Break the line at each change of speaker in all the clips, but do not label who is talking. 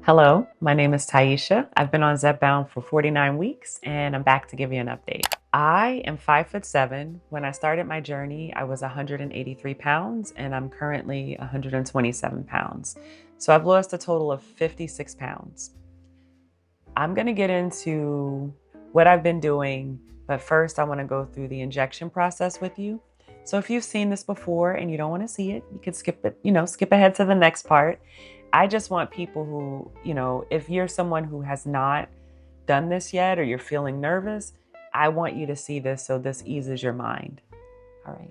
Hello, my name is Taisha. I've been on Zepbound for 49 weeks and I'm back to give you an update. I am 5'7". When I started my journey, I was 183 pounds and I'm currently 127 pounds. So I've lost a total of 56 pounds. I'm going to get into what I've been doing, but first I want to go through the injection process with you. So if you've seen this before and you don't want to see it, you can skip it, skip ahead to the next part. I just want people who, if you're someone who has not done this yet or you're feeling nervous, I want you to see this so this eases your mind. All right.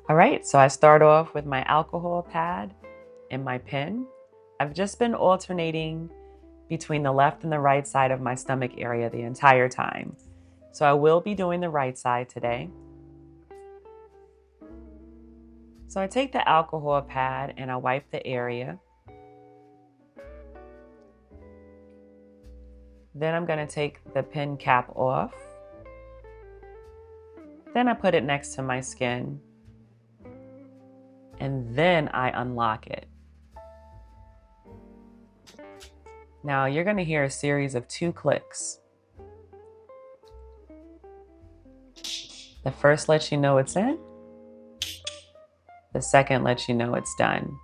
All right, so I start off with my alcohol pad and my pen. I've just been alternating between the left and the right side of my stomach area the entire time. So I will be doing the right side today. So I take the alcohol pad and I wipe the area. Then I'm going to take the pen cap off. Then I put it next to my skin. And then I unlock it. Now you're going to hear a series of 2 clicks. The first lets you know it's in. The second lets you know it's done.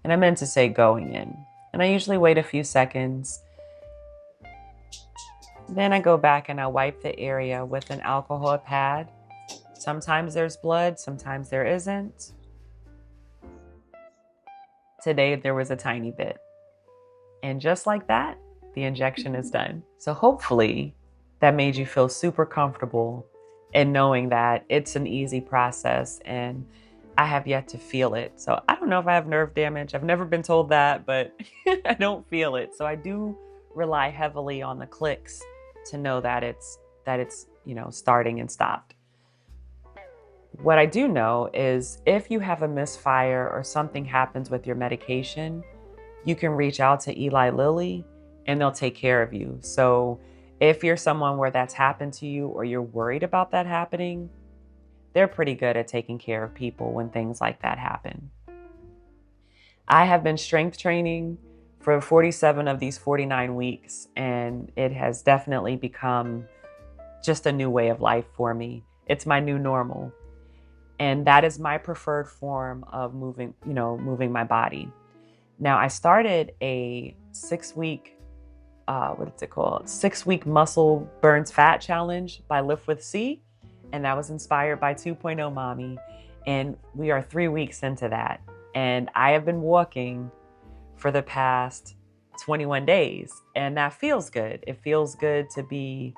And I meant to say going in. And I usually wait a few seconds. Then I go back and I wipe the area with an alcohol pad. Sometimes there's blood, sometimes there isn't. Today there was a tiny bit. And just like that, the injection is done. So hopefully that made you feel super comfortable in knowing that it's an easy process and I have yet to feel it. So I don't know if I have nerve damage. I've never been told that, but I don't feel it. So I do rely heavily on the clicks to know that it's starting and stopped. What I do know is if you have a misfire or something happens with your medication, you can reach out to Eli Lilly and they'll take care of you. So if you're someone where that's happened to you or you're worried about that happening, they're pretty good at taking care of people when things like that happen. I have been strength training for 47 of these 49 weeks, and it has definitely become just a new way of life for me. It's my new normal. And that is my preferred form of moving my body. Now, I started a 6-week, 6-week muscle burns fat challenge by Lift with C. And that was inspired by 2.0 Mommy. And we are 3 weeks into that. And I have been walking for the past 21 days. And that feels good. It feels good to be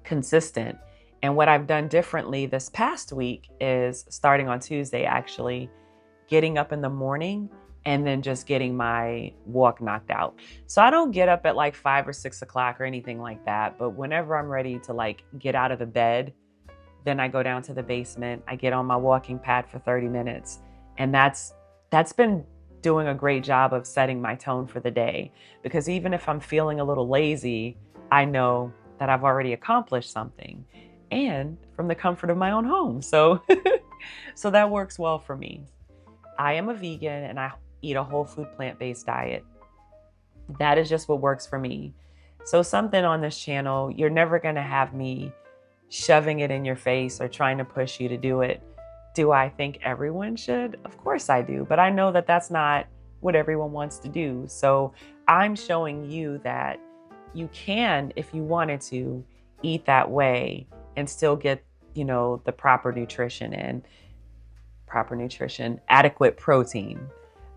consistent. And what I've done differently this past week is starting on Tuesday, actually, getting up in the morning and then just getting my walk knocked out. So I don't get up at like 5 or 6 o'clock or anything like that. But whenever I'm ready to get out of the bed, then I go down to the basement. I get on my walking pad for 30 minutes. And that's been doing a great job of setting my tone for the day. Because even if I'm feeling a little lazy, I know that I've already accomplished something and from the comfort of my own home. So, so that works well for me. I am a vegan and I eat a whole food plant-based diet. That is just what works for me. So something on this channel, you're never going to have me shoving it in your face or trying to push you to do it. Do I think everyone should? Of course I do, but I know that that's not what everyone wants to do. So I'm showing you that you can, if you wanted to, eat that way and still get, the proper nutrition, adequate protein.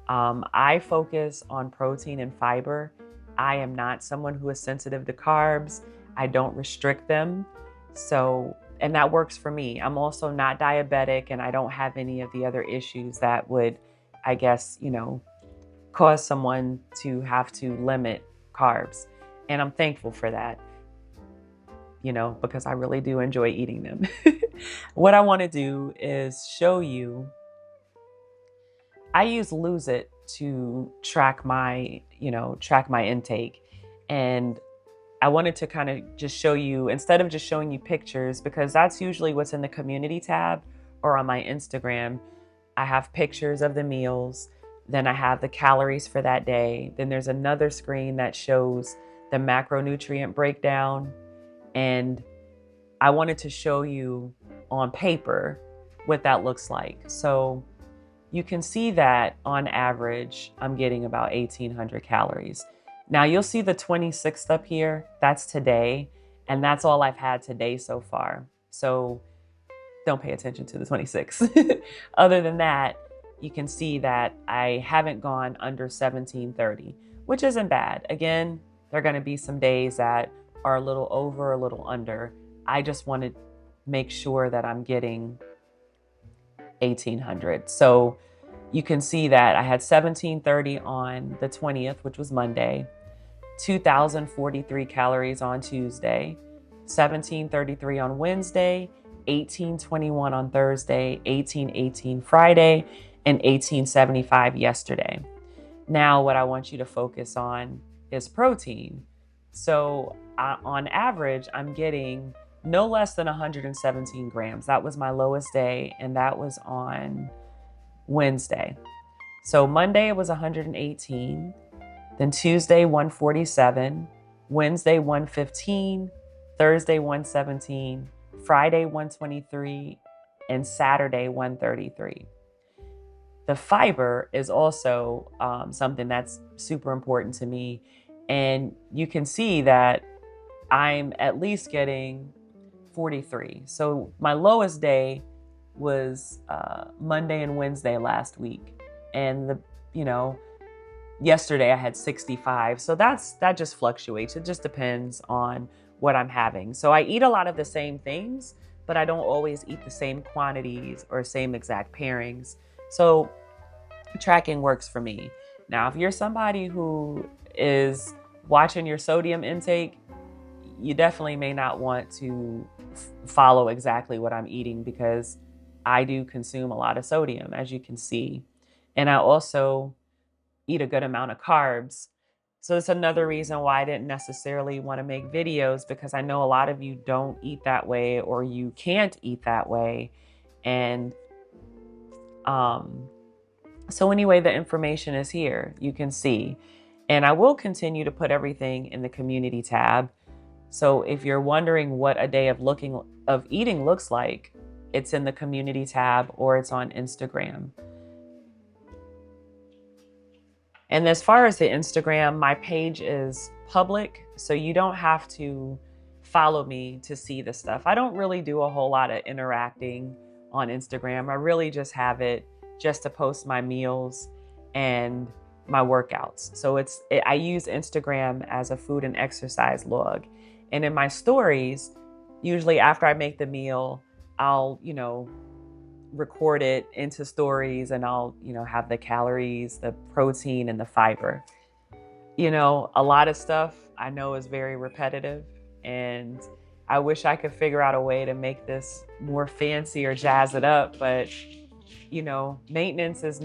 I focus on protein and fiber. I am not someone who is sensitive to carbs. I don't restrict them. And that works for me. I'm also not diabetic and I don't have any of the other issues that would, I guess, cause someone to have to limit carbs. And I'm thankful for that, because I really do enjoy eating them. What I want to do is show you. I use Lose It to track my intake. And I wanted to kind of just show you, instead of just showing you pictures, because that's usually what's in the community tab or on my Instagram. I have pictures of the meals. Then I have the calories for that day. Then there's another screen that shows the macronutrient breakdown. And I wanted to show you on paper what that looks like. So you can see that on average, I'm getting about 1,800 calories. Now you'll see the 26th up here. That's today. And that's all I've had today so far. So don't pay attention to the 26th. Other than that, you can see that I haven't gone under 1730, which isn't bad. Again, there are going to be some days that are a little over, a little under. I just want to make sure that I'm getting 1,800. So you can see that I had 1730 on the 20th, which was Monday, 2,043 calories on Tuesday, 1,733 on Wednesday, 1,821 on Thursday, 1,818 Friday, and 1,875 yesterday. Now, what I want you to focus on is protein. So on average, I'm getting no less than 117 grams. That was my lowest day, and that was on Wednesday. So Monday it was 118, then Tuesday 147, Wednesday 115, Thursday 117, Friday 123, and Saturday 133. The fiber is also something that's super important to me. And you can see that I'm at least getting 43. So my lowest day was Monday and Wednesday last week. And yesterday I had 65. So that just fluctuates. It just depends on what I'm having. So I eat a lot of the same things, but I don't always eat the same quantities or same exact pairings. So tracking works for me. Now, if you're somebody who is watching your sodium intake, you definitely may not want to follow exactly what I'm eating, because I do consume a lot of sodium, as you can see. And I also eat a good amount of carbs. So it's another reason why I didn't necessarily want to make videos, because I know a lot of you don't eat that way, or you can't eat that way. And so anyway, the information is here. You can see. And I will continue to put everything in the community tab. So if you're wondering what a day of eating looks like, it's in the community tab, or it's on Instagram. And as far as the Instagram, my page is public, so you don't have to follow me to see the stuff. I don't really do a whole lot of interacting on Instagram. I really just have it just to post my meals and my workouts. So I use Instagram as a food and exercise log. And in my stories, usually after I make the meal, I'll, record it into stories, and I'll, have the calories, the protein, and the fiber. A lot of stuff I know is very repetitive, and I wish I could figure out a way to make this more fancy or jazz it up. But, maintenance is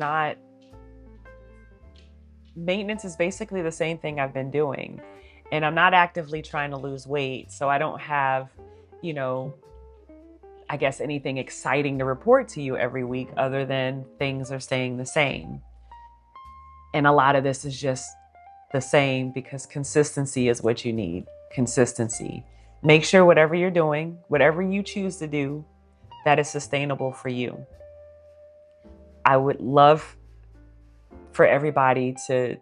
basically the same thing I've been doing. And I'm not actively trying to lose weight. So I don't have, I guess anything exciting to report to you every week, other than things are staying the same. And a lot of this is just the same because consistency is what you need. Consistency. Make sure whatever you're doing, whatever you choose to do, that is sustainable for you. I would love for everybody to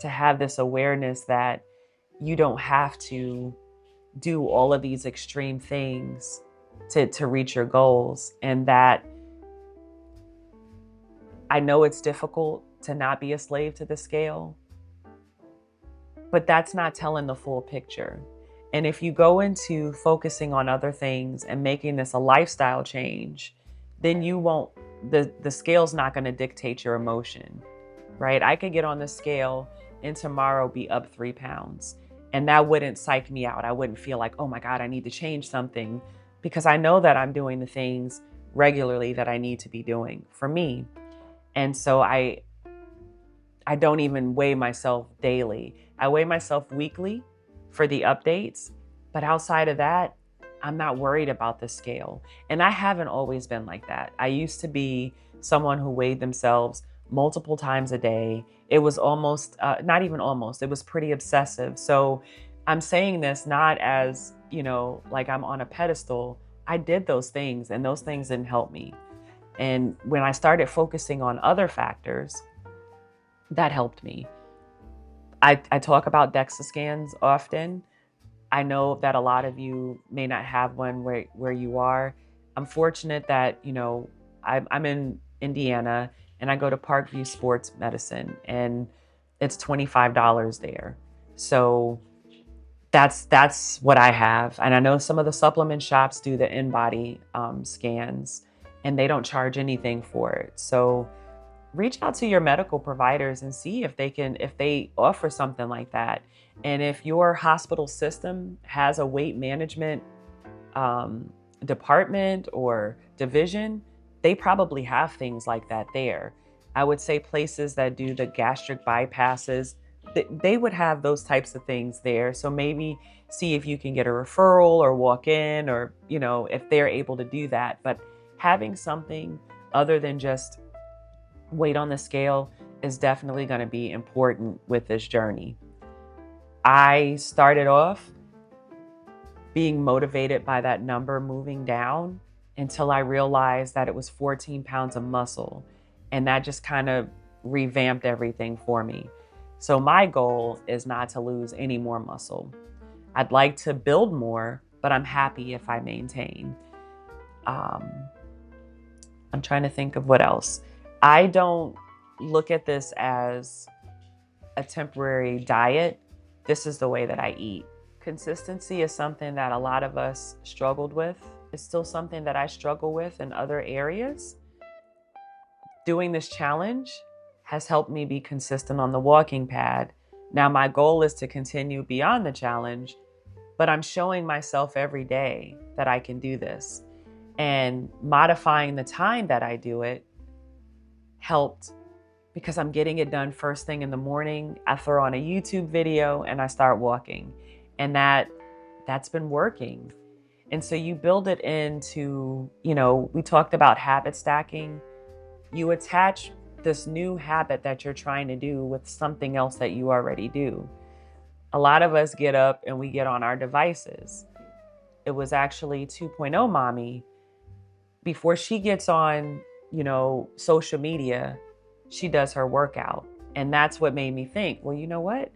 have this awareness that you don't have to do all of these extreme things to reach your goals. And that I know it's difficult to not be a slave to the scale, but that's not telling the full picture. And if you go into focusing on other things and making this a lifestyle change, then the scale's not going to dictate your emotion, right? I could get on the scale and tomorrow be up 3 pounds. And that wouldn't psych me out. I wouldn't feel like, oh my God, I need to change something, because I know that I'm doing the things regularly that I need to be doing for me. And so I don't even weigh myself daily. I weigh myself weekly for the updates. But outside of that, I'm not worried about the scale. And I haven't always been like that. I used to be someone who weighed themselves multiple times a day. It was almost, not even almost, it was pretty obsessive. So I'm saying this not as, like I'm on a pedestal. I did those things and those things didn't help me. And when I started focusing on other factors, that helped me. I talk about DEXA scans often. I know that a lot of you may not have one where you are. I'm fortunate that, I'm in Indiana and I go to Parkview Sports Medicine and it's $25 there. So that's what I have. And I know some of the supplement shops do the InBody scans and they don't charge anything for it. So reach out to your medical providers and see if they offer something like that. And if your hospital system has a weight management department or division, they probably have things like that there. I would say places that do the gastric bypasses, they would have those types of things there. So maybe see if you can get a referral or walk in, or if they're able to do that. But having something other than just weight on the scale is definitely going to be important with this journey. I started off being motivated by that number moving down until I realized that it was 14 pounds of muscle. And that just kind of revamped everything for me. So my goal is not to lose any more muscle. I'd like to build more, but I'm happy if I maintain. I'm trying to think of what else. I don't look at this as a temporary diet. This is the way that I eat. Consistency is something that a lot of us struggled with. It's still something that I struggle with in other areas. Doing this challenge has helped me be consistent on the walking pad. Now my goal is to continue beyond the challenge, but I'm showing myself every day that I can do this. And modifying the time that I do it helped because I'm getting it done first thing in the morning. I throw on a YouTube video and I start walking. And that's been working. And so you build it into, we talked about habit stacking. You attach this new habit that you're trying to do with something else that you already do. A lot of us get up and we get on our devices. It was actually 2.0 mommy. Before she gets on, social media, she does her workout. And that's what made me think, well, you know what?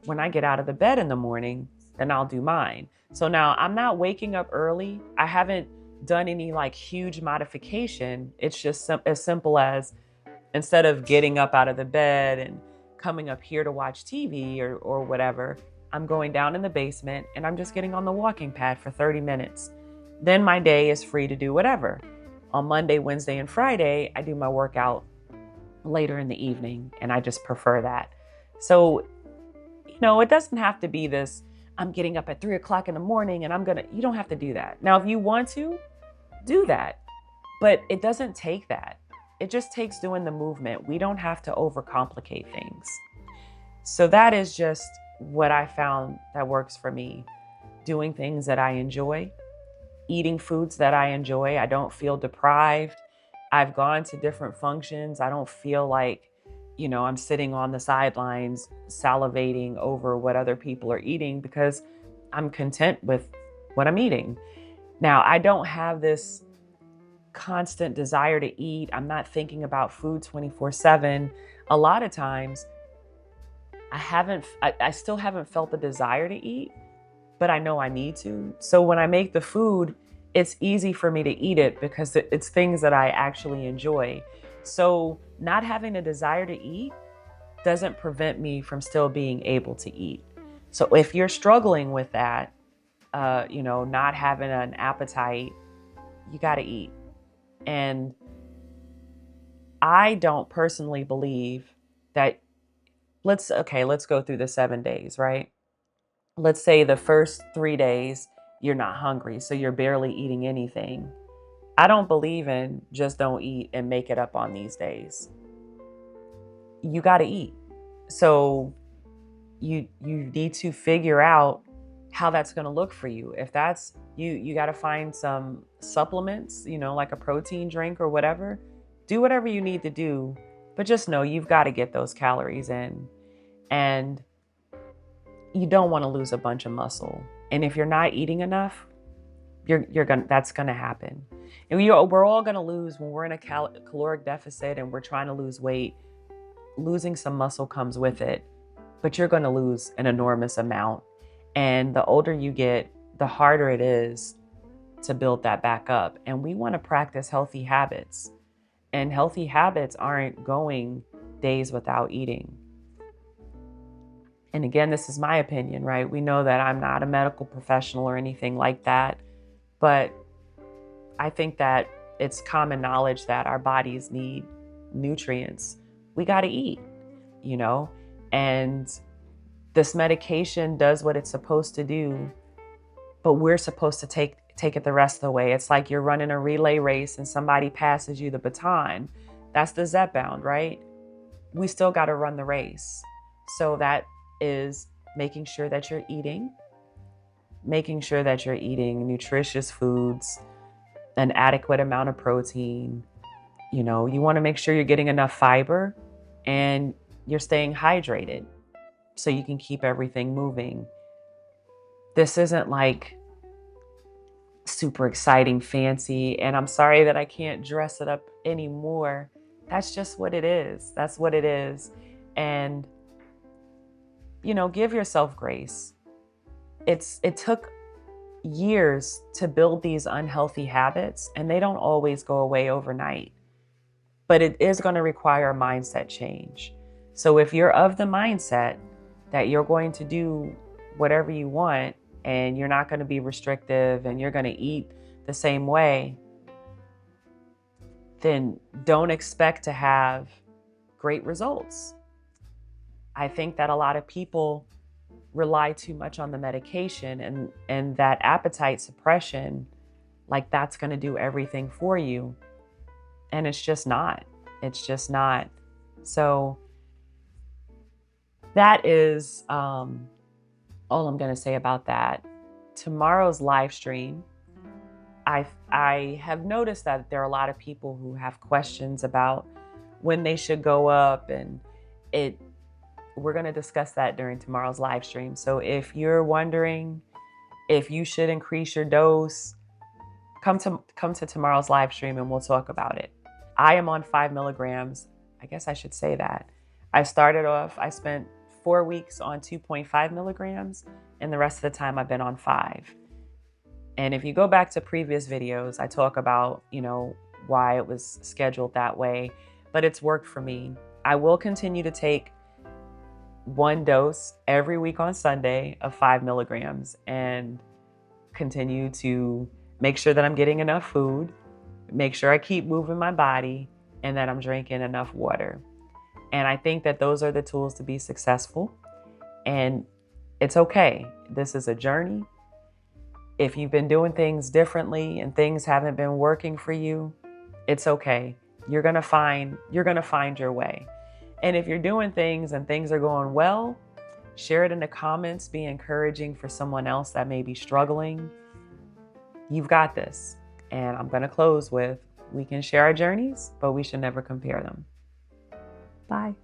When I get out of the bed in the morning, then I'll do mine. So now I'm not waking up early. I haven't done any huge modification. It's just as simple as instead of getting up out of the bed and coming up here to watch TV or whatever, I'm going down in the basement and I'm just getting on the walking pad for 30 minutes. Then my day is free to do whatever. On Monday, Wednesday, and Friday, I do my workout later in the evening, and I just prefer that. So, it doesn't have to be this, I'm getting up at 3 o'clock in the morning and you don't have to do that. Now, if you want to, do that, but it doesn't take that. It just takes doing the movement. We don't have to overcomplicate things. So that is just what I found that works for me. Doing things that I enjoy, eating foods that I enjoy. I don't feel deprived. I've gone to different functions. I don't feel like, I'm sitting on the sidelines salivating over what other people are eating because I'm content with what I'm eating. Now, I don't have this constant desire to eat. I'm not thinking about food 24/7. A lot of times I still haven't felt the desire to eat, but I know I need to. So when I make the food, it's easy for me to eat it because it's things that I actually enjoy. So not having a desire to eat doesn't prevent me from still being able to eat. So if you're struggling with that, not having an appetite, you got to eat. And I don't personally believe that let's go through the 7 days, right? Let's say the first 3 days, you're not hungry, so you're barely eating anything. I don't believe in just don't eat and make it up on these days. You got to eat. So you need to figure out how that's going to look for you. If that's you got to find some supplements, like a protein drink or whatever. Do whatever you need to do But just know you've got to get those calories in. And you don't want to lose a bunch of muscle. And if you're not eating enough, that's gonna happen. And we're all gonna lose when we're in a caloric deficit and we're trying to lose weight. Losing some muscle comes with it, but you're gonna lose an enormous amount. And the older you get, the harder it is to build that back up. And we want to practice healthy habits. And healthy habits aren't going days without eating. And again, this is my opinion, right? We know that I'm not a medical professional or anything like that, but I think that it's common knowledge that our bodies need nutrients. We got to eat, and this medication does what it's supposed to do, but we're supposed to take it the rest of the way. It's like you're running a relay race and somebody passes you the baton. That's the Zepbound, right? We still got to run the race. So that is making sure that you're eating nutritious foods, an adequate amount of protein. You want to make sure you're getting enough fiber and you're staying hydrated so you can keep everything moving. This isn't like super exciting, fancy, and I'm sorry that I can't dress it up anymore. That's just what it is. That's what it is. And give yourself grace. It took years to build these unhealthy habits, and they don't always go away overnight. But it is going to require a mindset change. So if you're of the mindset that you're going to do whatever you want and you're not going to be restrictive and you're going to eat the same way, then don't expect to have great results. I think that a lot of people rely too much on the medication and that appetite suppression, like that's going to do everything for you. And it's just not. It's just not. So that is all I'm going to say about that. Tomorrow's live stream, I have noticed that there are a lot of people who have questions about when they should go up, and we're going to discuss that during tomorrow's live stream. So if you're wondering if you should increase your dose, come to tomorrow's live stream and we'll talk about it. I am on 5 milligrams. I guess I should say that. I spent 4 weeks on 2.5 milligrams, and the rest of the time I've been on 5. And if you go back to previous videos, I talk about, why it was scheduled that way, but it's worked for me. I will continue to take 1 dose every week on Sunday of 5 milligrams and continue to make sure that I'm getting enough food, make sure I keep moving my body, and that I'm drinking enough water. And I think that those are the tools to be successful. And it's okay. This is a journey. If you've been doing things differently and things haven't been working for you, it's okay. You're going to find your way. And if you're doing things and things are going well, share it in the comments. Be encouraging for someone else that may be struggling. You've got this. And I'm going to close with, we can share our journeys, but we should never compare them. Bye.